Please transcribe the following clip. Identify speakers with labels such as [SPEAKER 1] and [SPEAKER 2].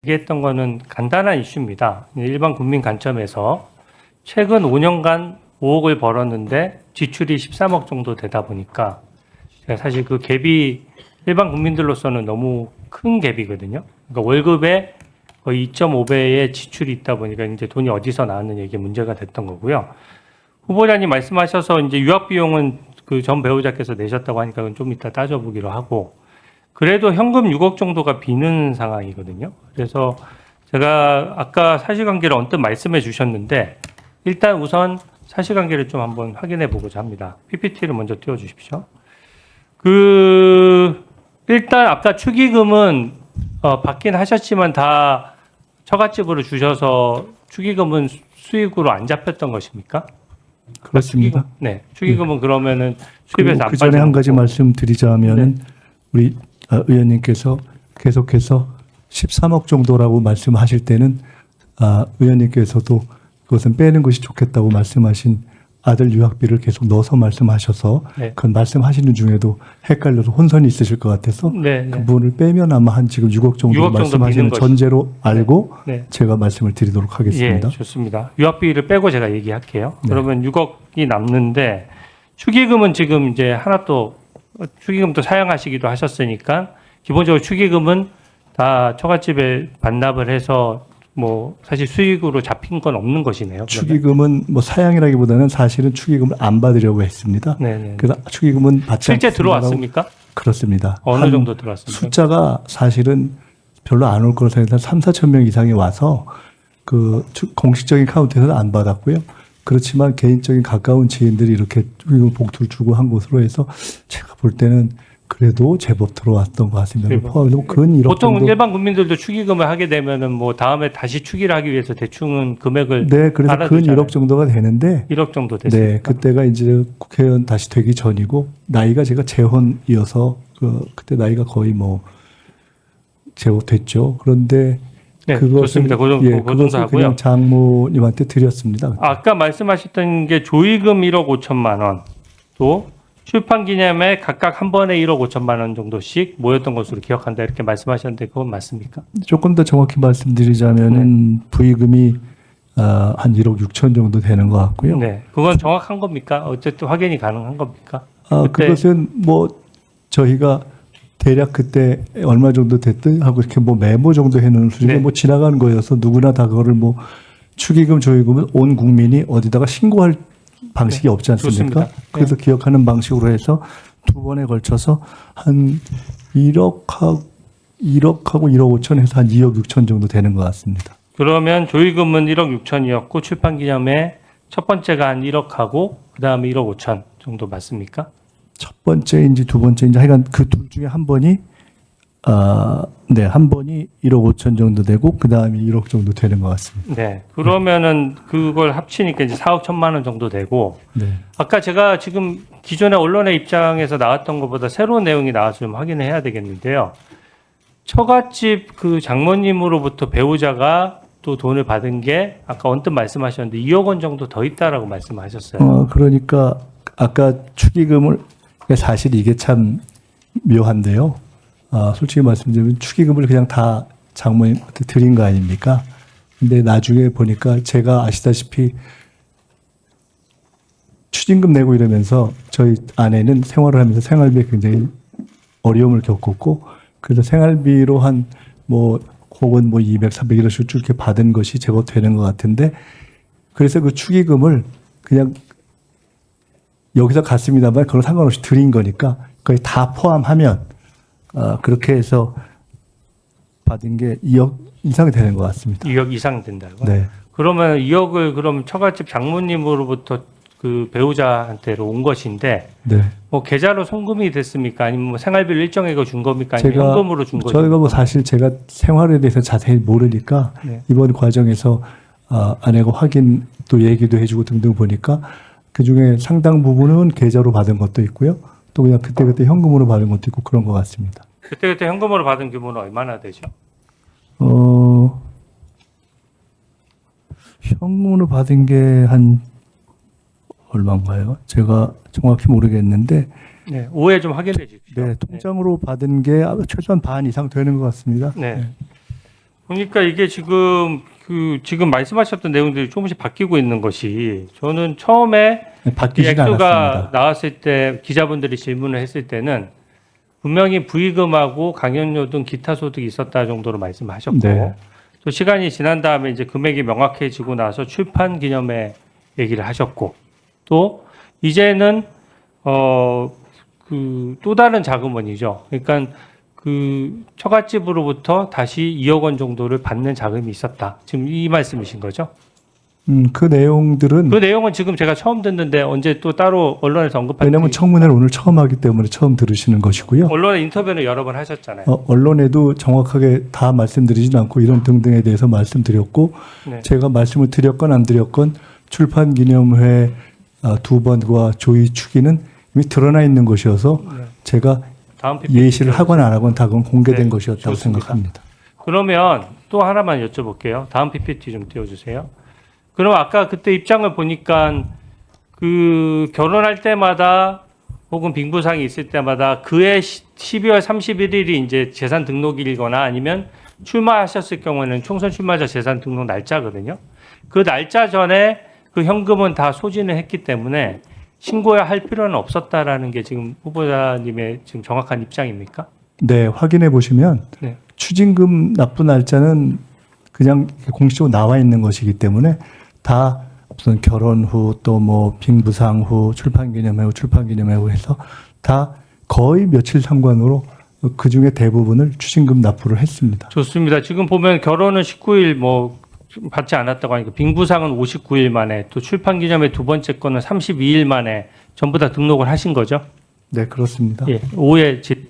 [SPEAKER 1] 얘기했던 거는 간단한 이슈입니다. 일반 국민 관점에서 최근 5년간 5억을 벌었는데 지출이 13억 정도 되다 보니까 사실 그 갭이 일반 국민들로서는 너무 큰 갭이거든요. 그러니까 월급에 거의 2.5배의 지출이 있다 보니까 이제 돈이 어디서 나왔느냐 이게 문제가 됐던 거고요. 후보자님 말씀하셔서 이제 유학 비용은 그 전 배우자께서 내셨다고 하니까 그건 좀 이따 따져보기로 하고, 그래도 현금 6억 정도가 비는 상황이거든요. 그래서 제가 아까 사실관계를 언뜻 말씀해 주셨는데 일단 우선 사실관계를 좀 한번 확인해 보고자 합니다. PPT를 먼저 띄워 주십시오. 일단 아까 축의금은 받긴 하셨지만 다 처갓집으로 주셔서 축의금은 수익으로 안 잡혔던 것입니까?
[SPEAKER 2] 그렇습니다.
[SPEAKER 1] 네, 축의금은 그러면은 수입에서 안
[SPEAKER 2] 그 전에 한 가지 말씀드리자면은 우리 의원님께서 계속해서 13억 정도라고 말씀하실 때는 의원님께서도 그것은 빼는 것이 좋겠다고 말씀하신 아들 유학비를 계속 넣어서 말씀하셔서
[SPEAKER 1] 네.
[SPEAKER 2] 그 말씀하시는 중에도 헷갈려서 혼선이 있으실 것 같아서
[SPEAKER 1] 네, 네.
[SPEAKER 2] 그 부분을 빼면 아마 한 지금 6억 정도
[SPEAKER 1] 6억 정도
[SPEAKER 2] 말씀하시는
[SPEAKER 1] 비는
[SPEAKER 2] 전제로 알고
[SPEAKER 1] 네.
[SPEAKER 2] 제가 말씀을 드리도록 하겠습니다.
[SPEAKER 1] 예, 좋습니다. 유학비를 빼고 제가 얘기할게요.
[SPEAKER 2] 네.
[SPEAKER 1] 그러면 6억이 남는데 축의금은 지금 이제 하나 또 축의금도 사용하시기도 하셨으니까 기본적으로 축의금은 다 처갓집에 반납을 해서 뭐 사실 수익으로 잡힌 건 없는 것이네요.
[SPEAKER 2] 축의금은 뭐 사양이라기보다는 사실은 축의금을 안 받으려고 했습니다.
[SPEAKER 1] 네네.
[SPEAKER 2] 그래서 축의금은 받지
[SPEAKER 1] 실제
[SPEAKER 2] 않겠습니다라고-
[SPEAKER 1] 들어왔습니까?
[SPEAKER 2] 그렇습니다.
[SPEAKER 1] 어느
[SPEAKER 2] 한
[SPEAKER 1] 정도 들어왔습니까?
[SPEAKER 2] 숫자가 사실은 별로 안 올 거로 생각해서 3, 4천 명 이상이 와서 그 공식적인 카운트에서는 안 받았고요. 그렇지만 개인적인 가까운 지인들이 이렇게 축의금 봉투를 주고 한 것으로 해서 제가 볼 때는 그래도 제법 들어왔던 것 같습니다.
[SPEAKER 1] 제법.
[SPEAKER 2] 포함해서 근 1억
[SPEAKER 1] 보통
[SPEAKER 2] 정도.
[SPEAKER 1] 일반 국민들도 축의금을 하게 되면은 뭐 다음에 다시 축의를 하기 위해서 대충은 금액을
[SPEAKER 2] 네, 그래서 근
[SPEAKER 1] 알아두잖아요.
[SPEAKER 2] 1억 정도가 되는데
[SPEAKER 1] 1억 정도 됐습니다.
[SPEAKER 2] 네, 그때가 이제 국회의원 다시 되기 전이고 나이가 제가 재혼이어서 그때 나이가 거의 뭐 제법 됐죠. 그런데
[SPEAKER 1] 네,
[SPEAKER 2] 그것을
[SPEAKER 1] 좋습니다. 그 정도,
[SPEAKER 2] 예,
[SPEAKER 1] 그 정도
[SPEAKER 2] 그것을
[SPEAKER 1] 하고요.
[SPEAKER 2] 그냥 장모님한테 드렸습니다.
[SPEAKER 1] 아까 말씀하셨던 게 조의금 1억 5천만 원, 또 출판 기념에 각각 한 번에 1억 5천만 원 정도씩 모였던 것으로 기억한다 이렇게 말씀하셨는데 그건 맞습니까?
[SPEAKER 2] 조금 더 정확히 말씀드리자면은
[SPEAKER 1] 네.
[SPEAKER 2] 부의금이 한 1억 6천 정도 되는 것 같고요.
[SPEAKER 1] 네, 그건 정확한 겁니까? 어쨌든 확인이 가능한 겁니까? 그때-
[SPEAKER 2] 그것은 뭐 저희가 대략 그때 얼마 정도 됐든 하고 이렇게 뭐 메모 정도 해놓은 수준에
[SPEAKER 1] 네.
[SPEAKER 2] 뭐 지나가는 거여서 누구나 다 그거를 뭐 축의금, 조의금은 온 국민이 어디다가 신고할 방식이 없지 않습니까?
[SPEAKER 1] 좋습니다.
[SPEAKER 2] 그래서 기억하는 방식으로 해서 두 번에 걸쳐서 한 1억하고 1억 5천 해서 한 2억 6천 정도 되는 것 같습니다.
[SPEAKER 1] 그러면 조의금은 1억 6천이었고 출판 기념에 첫 번째가 한 1억하고 그 다음에 1억 5천 정도 맞습니까?
[SPEAKER 2] 첫 번째인지 두 번째인지 하여간 그 둘 중에 한 번이 한 번이 1억 5천 정도 되고 그 다음에 1억 정도 되는 것 같습니다.
[SPEAKER 1] 네, 그러면은 그걸 합치니까 이제 4억 1천만 원 정도 되고
[SPEAKER 2] 네.
[SPEAKER 1] 아까 제가 지금 기존의 언론의 입장에서 나왔던 것보다 새로운 내용이 나와서 좀 확인을 해야 되겠는데요. 처갓집 그 장모님으로부터 배우자가 또 돈을 받은 게 아까 언뜻 말씀하셨는데 2억 원 정도 더 있다라고 말씀하셨어요.
[SPEAKER 2] 그러니까 아까 축의금을 사실 이게 참 묘한데요. 솔직히 말씀드리면 축의금을 그냥 다 장모님한테 드린 거 아닙니까? 근데 나중에 보니까 제가 아시다시피 추징금 내고 이러면서 저희 아내는 생활을 하면서 생활비에 굉장히 어려움을 겪었고 그래서 생활비로 한 뭐 혹은 뭐 200, 300 이런 식으로 쭉 이렇게 받은 것이 제법 되는 것 같은데 그래서 그 축의금을 그냥 여기서 갔습니다만 그건 상관없이 드린 거니까 거의 다 포함하면 그렇게 해서 받은 게 2억 이상이 되는 것 같습니다.
[SPEAKER 1] 2억 이상 된다고.
[SPEAKER 2] 네.
[SPEAKER 1] 그러면 2억을 그럼 처갓집 장모님으로부터 그 배우자한테로 온 것인데
[SPEAKER 2] 네.
[SPEAKER 1] 뭐 계좌로 송금이 됐습니까? 아니면 뭐 생활비를 일정액을 준 겁니까? 아니면
[SPEAKER 2] 제가
[SPEAKER 1] 현금으로 준 겁니까?
[SPEAKER 2] 저희가 뭐 사실 제가 생활에 대해서 자세히 모르니까
[SPEAKER 1] 네.
[SPEAKER 2] 이번 과정에서 아내가 확인 또 얘기도 해주고 등등 보니까 그 중에 상당 부분은 계좌로 받은 것도 있고요. 또 그냥 그때그때 현금으로 받은 것도 있고 그런 것 같습니다.
[SPEAKER 1] 그때 현금으로 받은 규모는 얼마나 되죠?
[SPEAKER 2] 현금으로 받은 게 한 얼마인가요? 제가 정확히 모르겠는데
[SPEAKER 1] 네, 오해 좀 확인해 주십시오.
[SPEAKER 2] 네, 통장으로 받은 게 최소한 반 이상 되는 것 같습니다.
[SPEAKER 1] 네. 보니까 이게 지금 말씀하셨던 내용들이 조금씩 바뀌고 있는 것이 저는 처음에 이
[SPEAKER 2] 바뀌지는
[SPEAKER 1] 액수가
[SPEAKER 2] 않았습니다.
[SPEAKER 1] 나왔을 때 기자분들이 질문을 했을 때는 분명히 부의금하고 강연료 등 기타 소득이 있었다 정도로 말씀하셨고
[SPEAKER 2] 네.
[SPEAKER 1] 또 시간이 지난 다음에 이제 금액이 명확해지고 나서 출판 기념회 얘기를 하셨고 또 이제는 또 다른 자금원이죠. 그러니까 그 처갓집으로부터 다시 2억 원 정도를 받는 자금이 있었다. 지금 이 말씀이신 거죠?
[SPEAKER 2] 그 내용들은
[SPEAKER 1] 그 내용은 지금 제가 처음 듣는데 언제 또 따로 언론에서 언급한
[SPEAKER 2] 왜냐하면
[SPEAKER 1] 적이
[SPEAKER 2] 청문회를 오늘 처음 하기 때문에 처음 들으시는 것이고요.
[SPEAKER 1] 언론에 인터뷰를 여러 번 하셨잖아요.
[SPEAKER 2] 언론에도 정확하게 다 말씀드리진 않고 이런 등등에 대해서 말씀드렸고
[SPEAKER 1] 네.
[SPEAKER 2] 제가 말씀을 드렸건 안 드렸건 출판 기념회 2번과 조의 추기는 이미 드러나 있는 것이어서
[SPEAKER 1] 네.
[SPEAKER 2] 제가
[SPEAKER 1] 다음 PPT
[SPEAKER 2] 예시를 하건 안 하건 다 그건 공개된
[SPEAKER 1] 네,
[SPEAKER 2] 것이었다고
[SPEAKER 1] 좋습니다.
[SPEAKER 2] 생각합니다.
[SPEAKER 1] 그러면 또 하나만 여쭤볼게요. 다음 PPT 좀 띄워주세요. 그럼 아까 그때 입장을 보니까 그 결혼할 때마다 혹은 빙부상이 있을 때마다 그해 12월 31일이 이제 재산 등록일이거나 아니면 출마하셨을 경우에는 총선 출마자 재산 등록 날짜거든요. 그 날짜 전에 그 현금은 다 소진을 했기 때문에 신고해야 할 필요는 없었다라는 게 지금 후보자님의 지금 정확한 입장입니까?
[SPEAKER 2] 네, 확인해 보시면
[SPEAKER 1] 네.
[SPEAKER 2] 추징금 납부 날짜는 그냥 공식적으로 나와 있는 것이기 때문에 다 무슨 결혼 후 또 뭐 빙부상 후 출판기념회 후 출판기념회 후 해서 다 거의 며칠 상관으로 그 중에 대부분을 추징금 납부를 했습니다.
[SPEAKER 1] 좋습니다. 지금 보면 결혼은 19일 뭐 받지 않았다고 하니까 빙부상은 59일 만에 또 출판기념회 두 번째 거는 32일 만에 전부 다 등록을 하신 거죠?
[SPEAKER 2] 네, 그렇습니다.
[SPEAKER 1] 예, 오해 질